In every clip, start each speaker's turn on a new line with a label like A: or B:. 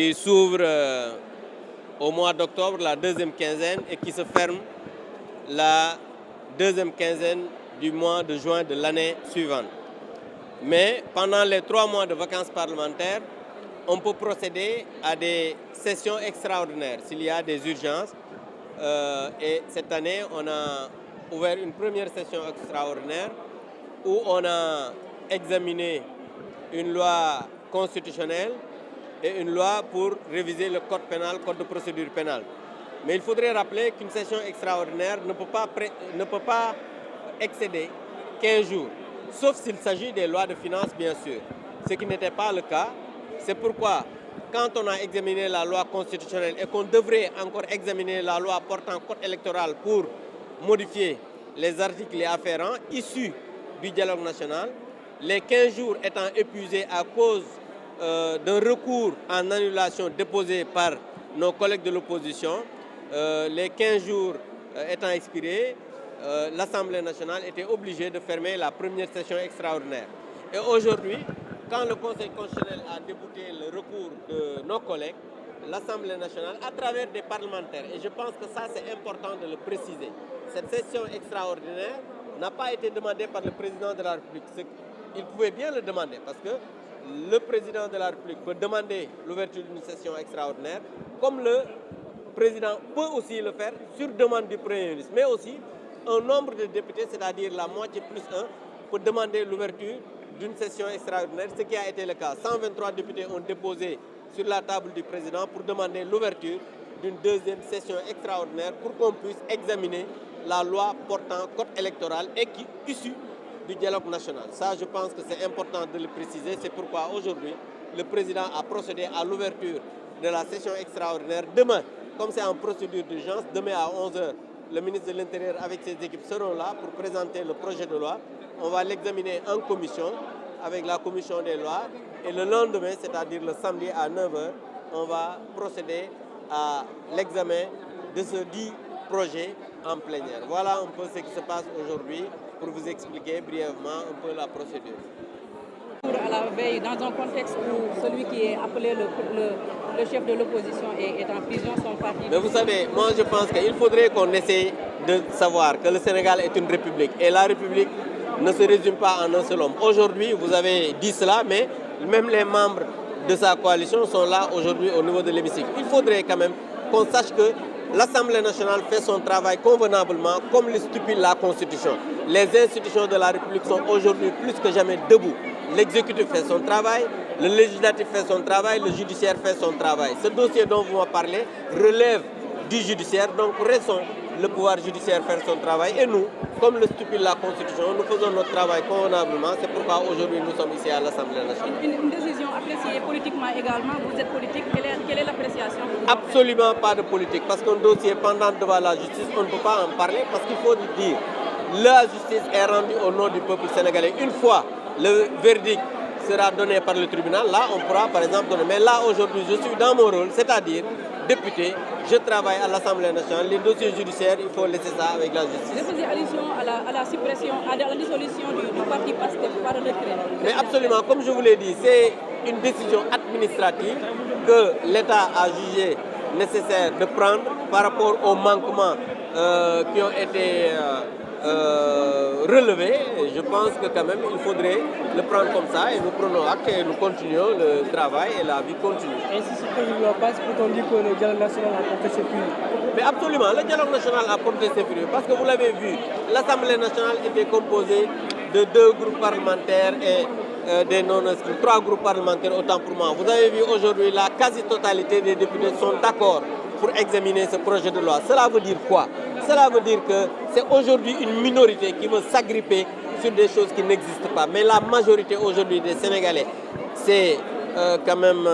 A: qui s'ouvre au mois d'octobre, la deuxième quinzaine, et qui se ferme la deuxième quinzaine du mois de juin de l'année suivante. Mais pendant les 3 mois de vacances parlementaires, on peut procéder à des sessions extraordinaires s'il y a des urgences. Et cette année, on a ouvert une première session extraordinaire où on a examiné une loi constitutionnelle et une loi pour réviser le code pénal, code de procédure pénale. Mais il faudrait rappeler qu'une session extraordinaire ne peut pas excéder 15 jours, sauf s'il s'agit des lois de finances, bien sûr, ce qui n'était pas le cas. C'est pourquoi, quand on a examiné la loi constitutionnelle et qu'on devrait encore examiner la loi portant code électoral pour modifier les articles y afférents issus du dialogue national, les 15 jours étant épuisés à cause d'un recours en annulation déposé par nos collègues de l'opposition, les 15 jours étant expirés, l'Assemblée nationale était obligée de fermer la première session extraordinaire. Et aujourd'hui, quand le Conseil constitutionnel a débouté le recours de nos collègues, l'Assemblée nationale, à travers des parlementaires, et je pense que ça c'est important de le préciser, cette session extraordinaire n'a pas été demandée par le président de la République. Il pouvait bien le demander parce que le président de la République peut demander l'ouverture d'une session extraordinaire, comme le président peut aussi le faire sur demande du Premier ministre. Mais aussi, un nombre de députés, c'est-à-dire la moitié plus 1, peut demander l'ouverture d'une session extraordinaire, ce qui a été le cas. 123 députés ont déposé sur la table du président pour demander l'ouverture d'une deuxième session extraordinaire pour qu'on puisse examiner la loi portant code électoral et qui est issue du dialogue national. Ça, je pense que c'est important de le préciser. C'est pourquoi aujourd'hui, le président a procédé à l'ouverture de la session extraordinaire. Demain, comme c'est en procédure d'urgence, demain à 11h, le ministre de l'Intérieur avec ses équipes seront là pour présenter le projet de loi. On va l'examiner en commission avec la commission des lois. Et le lendemain, c'est-à-dire le samedi à 9h, on va procéder à l'examen de ce dit projet en plénière. Voilà un peu ce qui se passe aujourd'hui pour vous expliquer brièvement un peu la procédure.
B: À la veille, dans un contexte où celui qui est appelé le chef de l'opposition est en prison, son parti...
A: Mais vous savez, moi je pense qu'il faudrait qu'on essaie de savoir que le Sénégal est une république. Et la république ne se résume pas en un seul homme. Aujourd'hui, vous avez dit cela, mais même les membres de sa coalition sont là aujourd'hui au niveau de l'hémicycle. Il faudrait quand même qu'on sache que l'Assemblée nationale fait son travail convenablement, comme le stipule la Constitution. Les institutions de la République sont aujourd'hui plus que jamais debout. L'exécutif fait son travail, le législatif fait son travail, le judiciaire fait son travail. Ce dossier dont vous me parlez relève du judiciaire, donc laissons le pouvoir judiciaire faire son travail. Et nous, comme le stipule la Constitution, nous faisons notre travail convenablement. C'est pourquoi aujourd'hui nous sommes ici à l'Assemblée nationale.
B: Une décision appréciée politiquement également. Vous êtes politique, quelle est l'appréciation?
A: Absolument pas de politique, parce qu'un dossier pendant devant la justice, on ne peut pas en parler, parce qu'il faut dire, la justice est rendue au nom du peuple sénégalais. Une fois le verdict sera donné par le tribunal, là on pourra par exemple donner. Mais là aujourd'hui je suis dans mon rôle, c'est-à-dire député, je travaille à l'Assemblée nationale, les dossiers judiciaires, il faut laisser ça avec la justice.
B: Je faisais allusion à la suppression, à la dissolution du parti PASTEF par le décret.
A: Mais absolument, comme je vous l'ai dit, c'est une décision administrative que l'État a jugé nécessaire de prendre par rapport aux manquements qui ont été relevés. Je pense que quand même il faudrait le prendre comme ça et nous prenons acte et nous continuons le travail et la vie continue.
C: Et si ce projet de loi passe, peut-on dire que le dialogue national a porté ses fruits?
A: Mais absolument, le dialogue national a porté ses fruits parce que vous l'avez vu, l'Assemblée nationale était composée de 2 groupes parlementaires et des non-inscrits, 3 groupes parlementaires autant pour moi. Vous avez vu aujourd'hui la quasi-totalité des députés sont d'accord pour examiner ce projet de loi. Cela veut dire quoi? Cela veut dire que c'est aujourd'hui une minorité qui veut s'agripper sur des choses qui n'existent pas. Mais la majorité aujourd'hui des Sénégalais, c'est quand même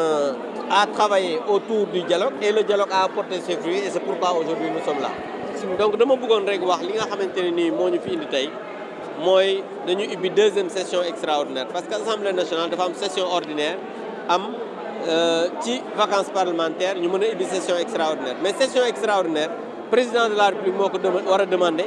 A: à travailler autour du dialogue et le dialogue a apporté ses fruits et c'est pourquoi aujourd'hui nous sommes là. Donc dama bëggoon rek wax li nga xamante ne nii moo ñu fi indi tey mooy dañu ubbi deuxième session extraordinaire parce que l'Assemblée nationale dafa am session ordinaire am ci vacances parlementaires ñu mën a ubbi session extraordinaire mais session extraordinaire président de la République moo ko war a demandé